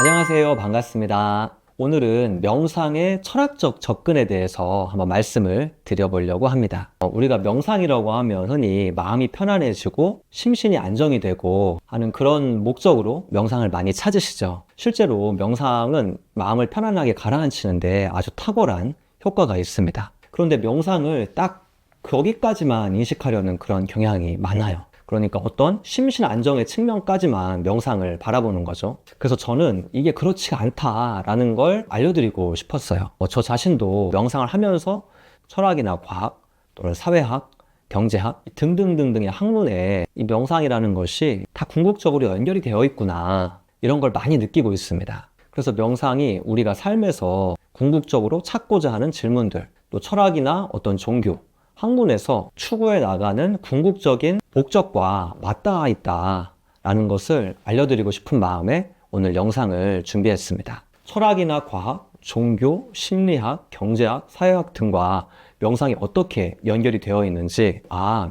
안녕하세요. 반갑습니다. 오늘은 명상의 철학적 접근에 대해서 한번 말씀을 드려보려고 합니다. 우리가 명상이라고 하면 흔히 마음이 편안해지고 심신이 안정이 되고 하는 그런 목적으로 명상을 많이 찾으시죠. 실제로 명상은 마음을 편안하게 가라앉히는데 아주 탁월한 효과가 있습니다. 그런데 명상을 딱 거기까지만 인식하려는 그런 경향이 많아요. 그러니까 어떤 심신 안정의 측면까지만 명상을 바라보는 거죠. 그래서 저는 이게 그렇지가 않다라는 걸 알려드리고 싶었어요. 저 자신도 명상을 하면서 철학이나 과학 또는 사회학, 경제학 등등등등의 학문에 이 명상이라는 것이 다 궁극적으로 연결이 되어 있구나, 이런 걸 많이 느끼고 있습니다. 그래서 명상이 우리가 삶에서 궁극적으로 찾고자 하는 질문들, 또 철학이나 어떤 종교, 학문에서 추구해 나가는 궁극적인 목적과 맞닿아 있다라는 것을 알려드리고 싶은 마음에 오늘 영상을 준비했습니다. 철학이나 과학, 종교, 심리학, 경제학, 사회학 등과 명상이 어떻게 연결이 되어 있는지,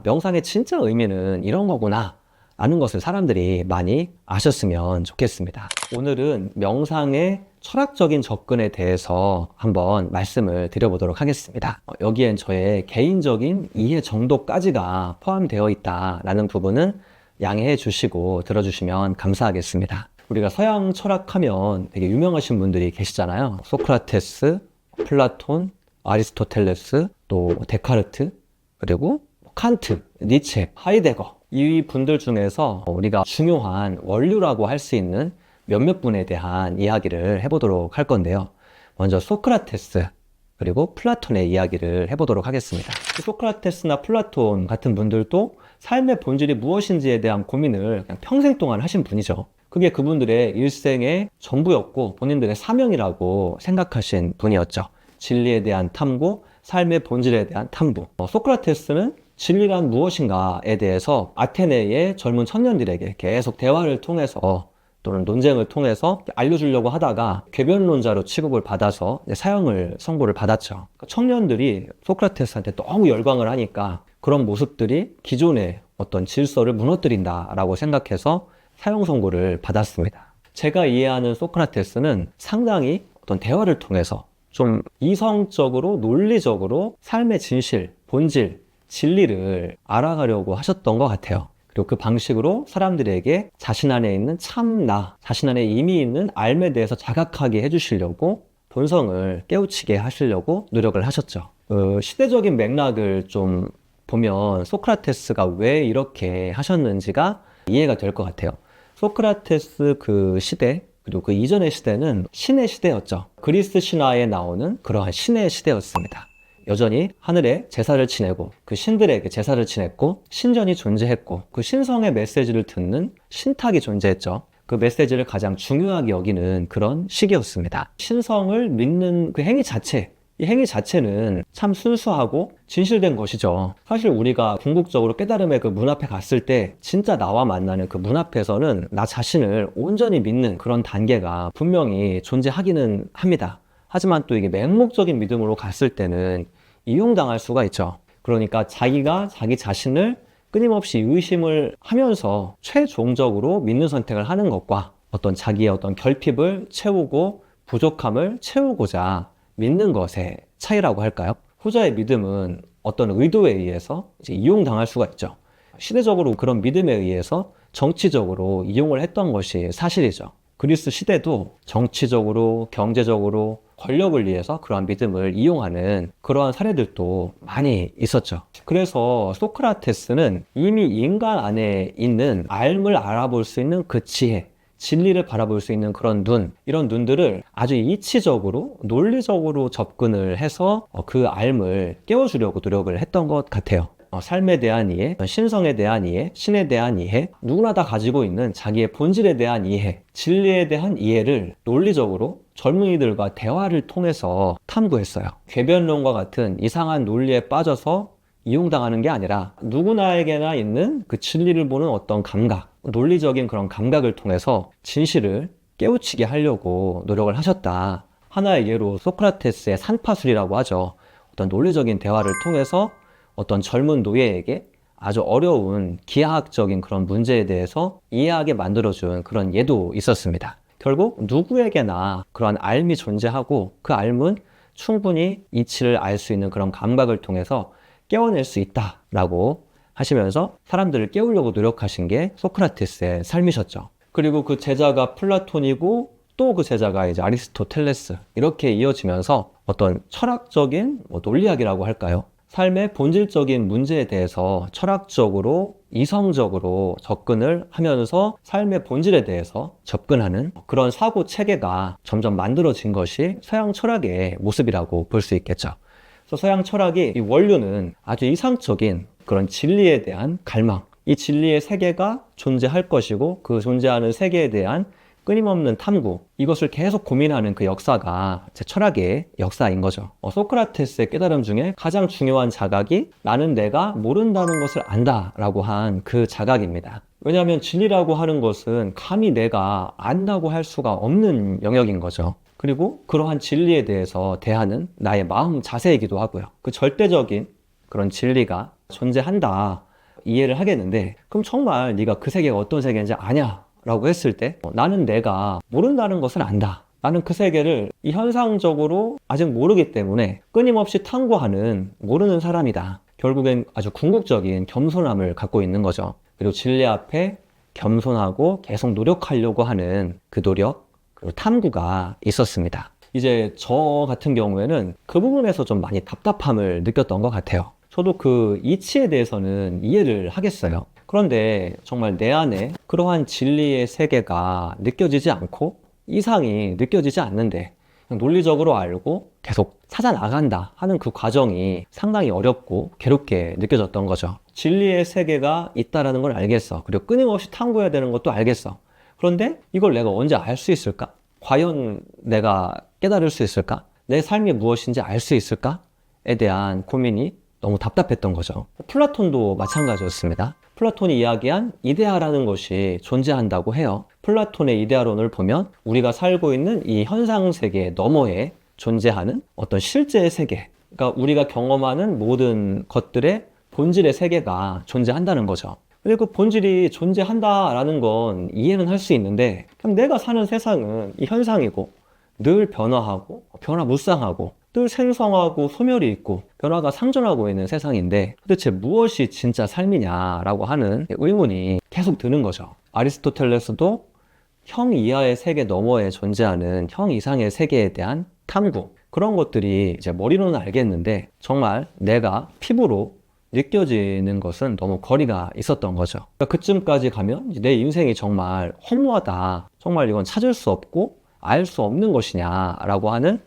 명상의 진짜 의미는 이런 거구나 라는 것을 사람들이 많이 아셨으면 좋겠습니다. 오늘은 명상의 철학적인 접근에 대해서 한번 말씀을 드려보도록 하겠습니다. 여기엔 저의 개인적인 이해 정도까지가 포함되어 있다라는 부분은 양해해 주시고 들어주시면 감사하겠습니다. 우리가 서양 철학하면 되게 유명하신 분들이 계시잖아요. 소크라테스, 플라톤, 아리스토텔레스, 또 데카르트, 그리고 칸트, 니체, 하이데거, 이 분들 중에서 우리가 중요한 원류라고 할 수 있는 몇몇 분에 대한 이야기를 해보도록 할 건데요. 먼저 소크라테스 그리고 플라톤의 이야기를 해보도록 하겠습니다. 소크라테스나 플라톤 같은 분들도 삶의 본질이 무엇인지에 대한 고민을 그냥 평생 동안 하신 분이죠. 그게 그분들의 일생의 전부였고 본인들의 사명이라고 생각하신 분이었죠. 진리에 대한 탐구, 삶의 본질에 대한 탐구. 소크라테스는 진리란 무엇인가에 대해서 아테네의 젊은 청년들에게 계속 대화를 통해서 또는 논쟁을 통해서 알려주려고 하다가 궤변론자로 취급을 받아서 사형을 선고를 받았죠. 청년들이 소크라테스한테 너무 열광을 하니까 그런 모습들이 기존의 어떤 질서를 무너뜨린다라고 생각해서 사형 선고를 받았습니다. 제가 이해하는 소크라테스는 상당히 어떤 대화를 통해서 좀 이성적으로 논리적으로 삶의 진실, 본질, 진리를 알아가려고 하셨던 것 같아요. 그리고 그 방식으로 사람들에게 자신 안에 있는 참나, 자신 안에 이미 있는 삶에 대해서 자각하게 해주시려고 본성을 깨우치게 하시려고 노력을 하셨죠. 시대적인 맥락을 좀 보면 소크라테스가 왜 이렇게 하셨는지가 이해가 될 것 같아요. 소크라테스 그 시대, 그리고 그 이전의 시대는 신의 시대였죠. 그리스 신화에 나오는 그러한 신의 시대였습니다. 여전히 하늘에 제사를 지내고 그 신들에게 제사를 지냈고 신전이 존재했고 그 신성의 메시지를 듣는 신탁이 존재했죠. 그 메시지를 가장 중요하게 여기는 그런 시기였습니다. 신성을 믿는 그 행위 자체, 이 행위 자체는 참 순수하고 진실된 것이죠. 사실 우리가 궁극적으로 깨달음의 그 문 앞에 갔을 때 진짜 나와 만나는 그 문 앞에서는 나 자신을 온전히 믿는 그런 단계가 분명히 존재하기는 합니다. 하지만 또 이게 맹목적인 믿음으로 갔을 때는 이용당할 수가 있죠. 그러니까 자기가 자기 자신을 끊임없이 의심을 하면서 최종적으로 믿는 선택을 하는 것과 어떤 자기의 어떤 결핍을 채우고 부족함을 채우고자 믿는 것의 차이라고 할까요? 후자의 믿음은 어떤 의도에 의해서 이제 이용당할 수가 있죠. 시대적으로 그런 믿음에 의해서 정치적으로 이용을 했던 것이 사실이죠. 그리스 시대도 정치적으로, 경제적으로 권력을 위해서 그러한 믿음을 이용하는 그러한 사례들도 많이 있었죠. 그래서 소크라테스는 이미 인간 안에 있는 삶을 알아볼 수 있는 그 지혜, 진리를 바라볼 수 있는 그런 눈, 이런 눈들을 아주 이치적으로, 논리적으로 접근을 해서 그 삶을 깨워주려고 노력을 했던 것 같아요. 삶에 대한 이해, 신성에 대한 이해, 신에 대한 이해, 누구나 다 가지고 있는 자기의 본질에 대한 이해, 진리에 대한 이해를 논리적으로 젊은이들과 대화를 통해서 탐구했어요. 궤변론과 같은 이상한 논리에 빠져서 이용당하는 게 아니라 누구나에게나 있는 그 진리를 보는 어떤 감각, 논리적인 그런 감각을 통해서 진실을 깨우치게 하려고 노력을 하셨다. 하나의 예로 소크라테스의 산파술이라고 하죠. 어떤 논리적인 대화를 통해서 어떤 젊은 노예에게 아주 어려운 기하학적인 그런 문제에 대해서 이해하게 만들어준 그런 예도 있었습니다. 결국 누구에게나 그러한 알미 존재하고 그 알은 충분히 이치를 알 수 있는 그런 감각을 통해서 깨워낼 수 있다라고 하시면서 사람들을 깨우려고 노력하신 게 소크라테스의 삶이셨죠. 그리고 그 제자가 플라톤이고 또 그 제자가 이제 아리스토텔레스, 이렇게 이어지면서 어떤 철학적인 논리학이라고 할까요? 삶의 본질적인 문제에 대해서 철학적으로 이성적으로 접근을 하면서 삶의 본질에 대해서 접근하는 그런 사고 체계가 점점 만들어진 것이 서양 철학의 모습이라고 볼 수 있겠죠. 그래서 서양 철학이 이 원류는 아주 이상적인 그런 진리에 대한 갈망, 이 진리의 세계가 존재할 것이고 그 존재하는 세계에 대한 끊임없는 탐구, 이것을 계속 고민하는 그 역사가 제 철학의 역사인 거죠. 소크라테스의 깨달음 중에 가장 중요한 자각이 나는 내가 모른다는 것을 안다 라고 한 그 자각입니다. 왜냐하면 진리라고 하는 것은 감히 내가 안다고 할 수가 없는 영역인 거죠. 그리고 그러한 진리에 대해서 대하는 나의 마음 자세이기도 하고요. 그 절대적인 그런 진리가 존재한다 이해를 하겠는데, 그럼 정말 네가 그 세계가 어떤 세계인지 아냐? 라고 했을 때 나는 내가 모른다는 것을 안다. 나는 그 세계를 이 현상적으로 아직 모르기 때문에 끊임없이 탐구하는 모르는 사람이다. 결국엔 아주 궁극적인 겸손함을 갖고 있는 거죠. 그리고 진리 앞에 겸손하고 계속 노력하려고 하는 그 노력, 그리고 탐구가 있었습니다. 이제 저 같은 경우에는 그 부분에서 좀 많이 답답함을 느꼈던 것 같아요. 저도 그 이치에 대해서는 이해를 하겠어요. 그런데 정말 내 안에 그러한 진리의 세계가 느껴지지 않고 이상이 느껴지지 않는데 그냥 논리적으로 알고 계속 찾아나간다 하는 그 과정이 상당히 어렵고 괴롭게 느껴졌던 거죠. 진리의 세계가 있다라는 걸 알겠어. 그리고 끊임없이 탐구해야 되는 것도 알겠어. 그런데 이걸 내가 언제 알 수 있을까? 과연 내가 깨달을 수 있을까? 내 삶이 무엇인지 알 수 있을까?에 대한 고민이 너무 답답했던 거죠. 플라톤도 마찬가지였습니다. 플라톤이 이야기한 이데아라는 것이 존재한다고 해요. 플라톤의 이데아론을 보면 우리가 살고 있는 이 현상 세계 너머에 존재하는 어떤 실제의 세계, 그러니까 우리가 경험하는 모든 것들의 본질의 세계가 존재한다는 거죠. 근데 그 본질이 존재한다라는 건 이해는 할 수 있는데, 그냥 내가 사는 세상은 이 현상이고 늘 변화하고 변화무쌍하고 늘 생성하고 소멸이 있고 변화가 상존하고 있는 세상인데 도대체 무엇이 진짜 삶이냐라고 하는 의문이 계속 드는 거죠. 아리스토텔레스도 형 이하의 세계 너머에 존재하는 형 이상의 세계에 대한 탐구, 그런 것들이 이제 머리로는 알겠는데 정말 내가 피부로 느껴지는 것은 너무 거리가 있었던 거죠. 그러니까 그쯤까지 가면 내 인생이 정말 허무하다, 정말 이건 찾을 수 없고 알 수 없는 것이냐라고 하는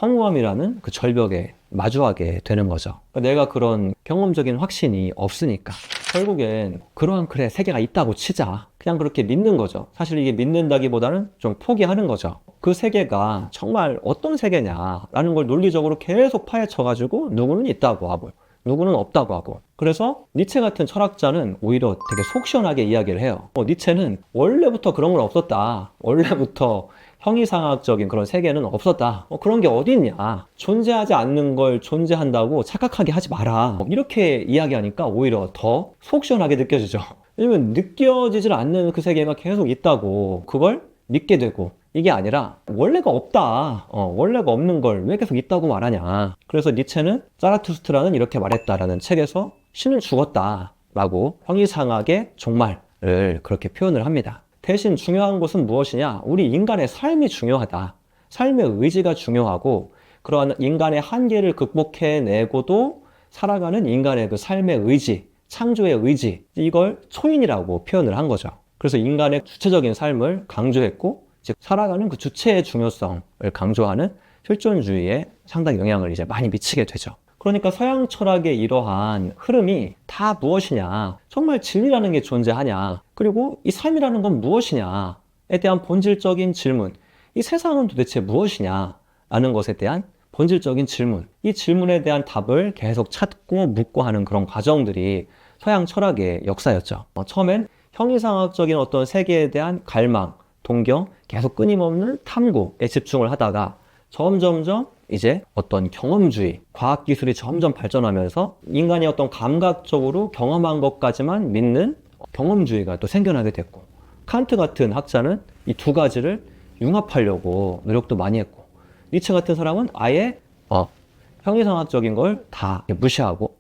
허무함이라는 그 절벽에 마주하게 되는 거죠. 내가 그런 경험적인 확신이 없으니까 결국엔 그러한 그래 세계가 있다고 치자, 그냥 그렇게 믿는 거죠. 사실 이게 믿는다기보다는 좀 포기하는 거죠. 그 세계가 정말 어떤 세계냐라는 걸 논리적으로 계속 파헤쳐가지고 누구는 있다고 하고 누구는 없다고 하고. 그래서 니체 같은 철학자는 오히려 되게 속 시원하게 이야기를 해요. 니체는 원래부터 그런 건 없었다, 원래부터 형이상학적인 그런 세계는 없었다, 그런 게 어디 있냐, 존재하지 않는 걸 존재한다고 착각하게 하지 마라, 이렇게 이야기하니까 오히려 더 속 시원하게 느껴지죠. 왜냐면 느껴지질 않는 그 세계가 계속 있다고 그걸 믿게 되고, 이게 아니라 원래가 없다, 원래가 없는 걸 왜 계속 있다고 말하냐. 그래서 니체는 자라투스트라는 이렇게 말했다라는 책에서 신은 죽었다 라고 형이상학의 종말을 그렇게 표현을 합니다. 대신 중요한 것은 무엇이냐? 우리 인간의 삶이 중요하다. 삶의 의지가 중요하고 그러한 인간의 한계를 극복해내고도 살아가는 인간의 그 삶의 의지, 창조의 의지, 이걸 초인이라고 표현을 한 거죠. 그래서 인간의 주체적인 삶을 강조했고, 즉 살아가는 그 주체의 중요성을 강조하는 실존주의에 상당히 영향을 이제 많이 미치게 되죠. 그러니까 서양 철학의 이러한 흐름이 다 무엇이냐, 정말 진리라는 게 존재하냐, 그리고 이 삶이라는 건 무엇이냐에 대한 본질적인 질문, 이 세상은 도대체 무엇이냐 라는 것에 대한 본질적인 질문, 이 질문에 대한 답을 계속 찾고 묻고 하는 그런 과정들이 서양 철학의 역사였죠. 처음엔 형이상학적인 어떤 세계에 대한 갈망, 동경, 계속 끊임없는 탐구에 집중을 하다가 점점점 이제 어떤 경험주의, 과학기술이 점점 발전하면서 인간이 어떤 감각적으로 경험한 것까지만 믿는 경험주의가 또 생겨나게 됐고, 칸트 같은 학자는 이 두 가지를 융합하려고 노력도 많이 했고, 니체 같은 사람은 아예 형이상학적인 걸 다 무시하고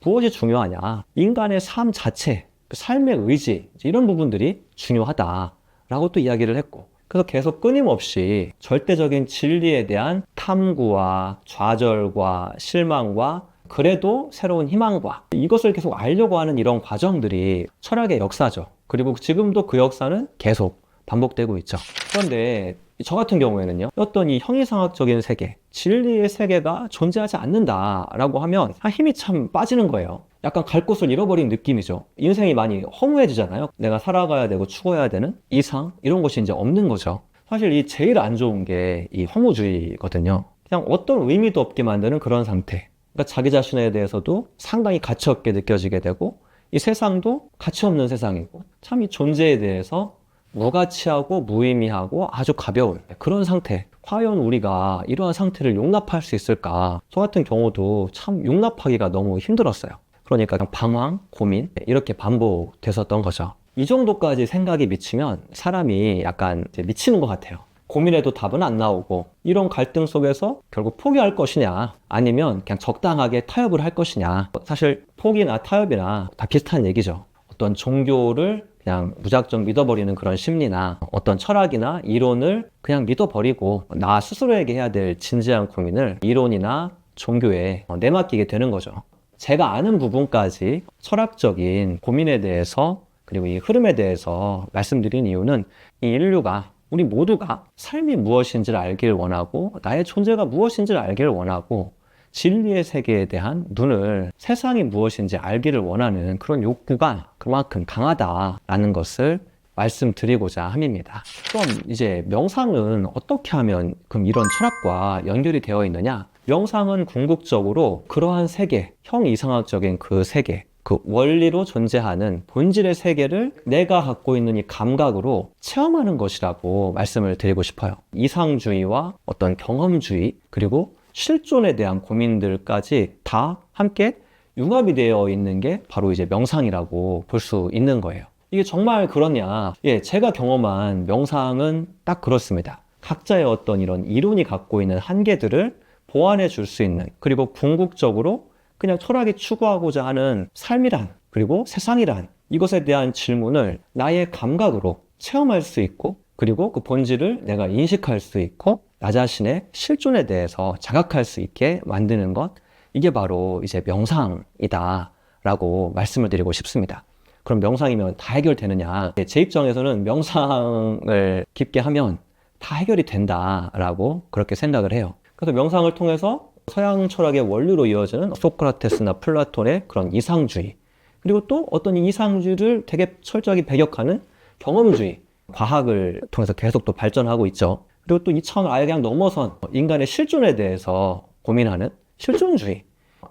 무엇이 중요하냐, 인간의 삶 자체, 그 삶의 의지, 이런 부분들이 중요하다라고 또 이야기를 했고, 그래서 계속 끊임없이 절대적인 진리에 대한 탐구와 좌절과 실망과 그래도 새로운 희망과 이것을 계속 알려고 하는 이런 과정들이 철학의 역사죠. 그리고 지금도 그 역사는 계속 반복되고 있죠. 그런데 저 같은 경우에는요, 어떤 이 형이상학적인 세계, 진리의 세계가 존재하지 않는다라고 하면 힘이 참 빠지는 거예요. 약간 갈 곳을 잃어버린 느낌이죠. 인생이 많이 허무해지잖아요. 내가 살아가야 되고 추구해야 되는 이상, 이런 것이 이제 없는 거죠. 사실 이 제일 안 좋은 게 이 허무주의거든요. 그냥 어떤 의미도 없게 만드는 그런 상태. 그러니까 자기 자신에 대해서도 상당히 가치 없게 느껴지게 되고, 이 세상도 가치 없는 세상이고, 참 이 존재에 대해서 무가치하고 무의미하고 아주 가벼운 그런 상태. 과연 우리가 이러한 상태를 용납할 수 있을까? 저 같은 경우도 참 용납하기가 너무 힘들었어요. 그러니까 그냥 방황, 고민 이렇게 반복됐었던 거죠. 이 정도까지 생각이 미치면 사람이 약간 이제 미치는 것 같아요. 고민해도 답은 안 나오고, 이런 갈등 속에서 결국 포기할 것이냐, 아니면 그냥 적당하게 타협을 할 것이냐. 사실 포기나 타협이나 다 비슷한 얘기죠. 어떤 종교를 그냥 무작정 믿어버리는 그런 심리나 어떤 철학이나 이론을 그냥 믿어버리고 나 스스로에게 해야 될 진지한 고민을 이론이나 종교에 내맡기게 되는 거죠. 제가 아는 부분까지 철학적인 고민에 대해서, 그리고 이 흐름에 대해서 말씀드린 이유는, 이 인류가, 우리 모두가 삶이 무엇인지를 알기를 원하고, 나의 존재가 무엇인지를 알기를 원하고, 진리의 세계에 대한 눈을, 세상이 무엇인지 알기를 원하는 그런 욕구가 그만큼 강하다라는 것을 말씀드리고자 함입니다. 그럼 이제 명상은 어떻게 하면 그럼 이런 철학과 연결이 되어 있느냐? 명상은 궁극적으로 그러한 세계, 형이상학적인 그 세계, 그 원리로 존재하는 본질의 세계를 내가 갖고 있는 이 감각으로 체험하는 것이라고 말씀을 드리고 싶어요. 이상주의와 어떤 경험주의, 그리고 실존에 대한 고민들까지 다 함께 융합이 되어 있는 게 바로 이제 명상이라고 볼 수 있는 거예요. 이게 정말 그러냐? 예, 제가 경험한 명상은 딱 그렇습니다. 각자의 어떤 이런 이론이 갖고 있는 한계들을 보완해 줄 수 있는, 그리고 궁극적으로 그냥 철학이 추구하고자 하는 삶이란, 그리고 세상이란, 이것에 대한 질문을 나의 감각으로 체험할 수 있고, 그리고 그 본질을 내가 인식할 수 있고, 나 자신의 실존에 대해서 자각할 수 있게 만드는 것, 이게 바로 이제 명상이다 라고 말씀을 드리고 싶습니다. 그럼 명상이면 다 해결되느냐? 제 입장에서는 명상을 깊게 하면 다 해결이 된다라고 그렇게 생각을 해요. 그래서 명상을 통해서 서양 철학의 원류로 이어지는 소크라테스나 플라톤의 그런 이상주의, 그리고 또 어떤 이상주의를 되게 철저하게 배격하는 경험주의, 과학을 통해서 계속 또 발전하고 있죠. 그리고 또 이 차원을 아예 그냥 넘어선 인간의 실존에 대해서 고민하는 실존주의,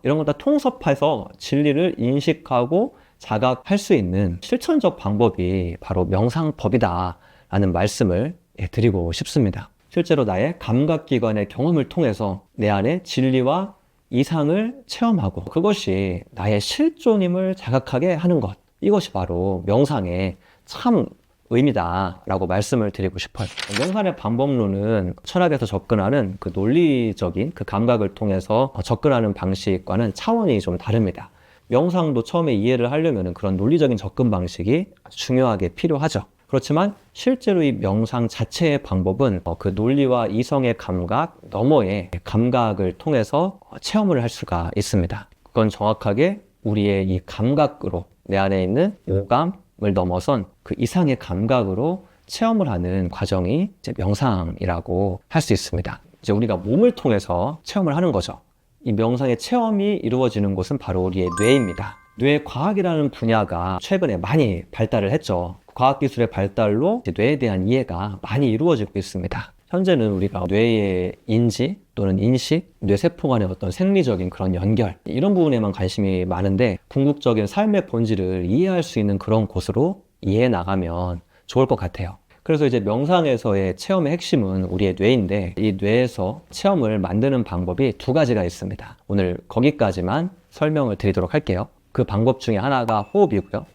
이런 걸 다 통섭해서 진리를 인식하고 자각할 수 있는 실천적 방법이 바로 명상법이다 라는 말씀을 드리고 싶습니다. 실제로 나의 감각기관의 경험을 통해서 내 안에 진리와 이상을 체험하고, 그것이 나의 실존임을 자각하게 하는 것, 이것이 바로 명상의 참 의미다라고 말씀을 드리고 싶어요. 명상의 방법론은 철학에서 접근하는 그 논리적인 그 감각을 통해서 접근하는 방식과는 차원이 좀 다릅니다. 명상도 처음에 이해를 하려면 그런 논리적인 접근 방식이 중요하게 필요하죠. 그렇지만 실제로 이 명상 자체의 방법은 그 논리와 이성의 감각 너머의 감각을 통해서 체험을 할 수가 있습니다. 그건 정확하게 우리의 이 감각으로, 내 안에 있는 오감을 넘어선 그 이상의 감각으로 체험을 하는 과정이 이제 명상이라고 할 수 있습니다. 이제 우리가 몸을 통해서 체험을 하는 거죠. 이 명상의 체험이 이루어지는 곳은 바로 우리의 뇌입니다. 뇌과학이라는 분야가 최근에 많이 발달을 했죠. 과학기술의 발달로 뇌에 대한 이해가 많이 이루어지고 있습니다. 현재는 우리가 뇌의 인지 또는 인식, 뇌세포 간의 어떤 생리적인 그런 연결, 이런 부분에만 관심이 많은데, 궁극적인 삶의 본질을 이해할 수 있는 그런 곳으로 이해해 나가면 좋을 것 같아요. 그래서 이제 명상에서의 체험의 핵심은 우리의 뇌인데, 이 뇌에서 체험을 만드는 방법이 두 가지가 있습니다. 오늘 거기까지만 설명을 드리도록 할게요. 그 방법 중에 하나가 호흡이고요.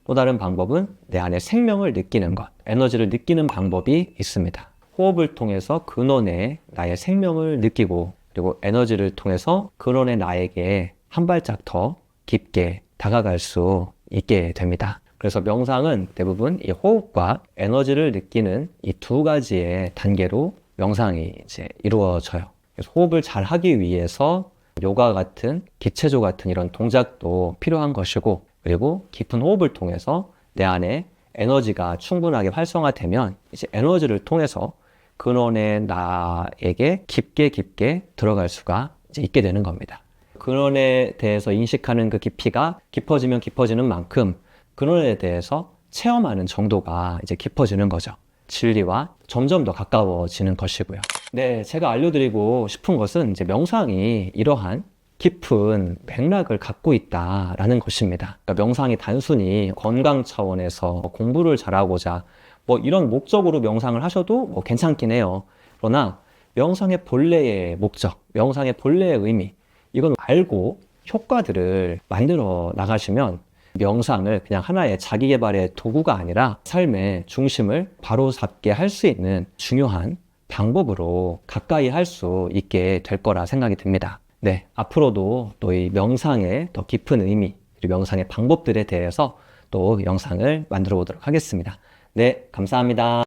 또 다른 방법은 내 안에 생명을 느끼는 것, 에너지를 느끼는 방법이 있습니다. 호흡을 통해서 근원의 나의 생명을 느끼고, 그리고 에너지를 통해서 근원의 나에게 한 발짝 더 깊게 다가갈 수 있게 됩니다. 그래서 명상은 대부분 이 호흡과 에너지를 느끼는 이 두 가지의 단계로 명상이 이제 이루어져요. 그래서 호흡을 잘 하기 위해서 요가 같은 기체조 같은 이런 동작도 필요한 것이고, 그리고 깊은 호흡을 통해서 내 안에 에너지가 충분하게 활성화되면 이제 에너지를 통해서 근원의 나에게 깊게 들어갈 수가 이제 있게 되는 겁니다. 근원에 대해서 인식하는 그 깊이가 깊어지면 깊어지는 만큼 근원에 대해서 체험하는 정도가 이제 깊어지는 거죠. 진리와 점점 더 가까워지는 것이고요. 네, 제가 알려드리고 싶은 것은 이제 명상이 이러한 깊은 맥락을 갖고 있다라는 것입니다. 그러니까 명상이 단순히 건강 차원에서 공부를 잘하고자 뭐 이런 목적으로 명상을 하셔도 뭐 괜찮긴 해요. 그러나 명상의 본래의 목적, 명상의 본래의 의미, 이건 알고 효과들을 만들어 나가시면 명상을 그냥 하나의 자기 개발의 도구가 아니라 삶의 중심을 바로잡게 할 수 있는 중요한 방법으로 가까이 할 수 있게 될 거라 생각이 듭니다. 네, 앞으로도 또 이 명상의 더 깊은 의미, 그리고 명상의 방법들에 대해서 또 영상을 만들어 보도록 하겠습니다. 네, 감사합니다.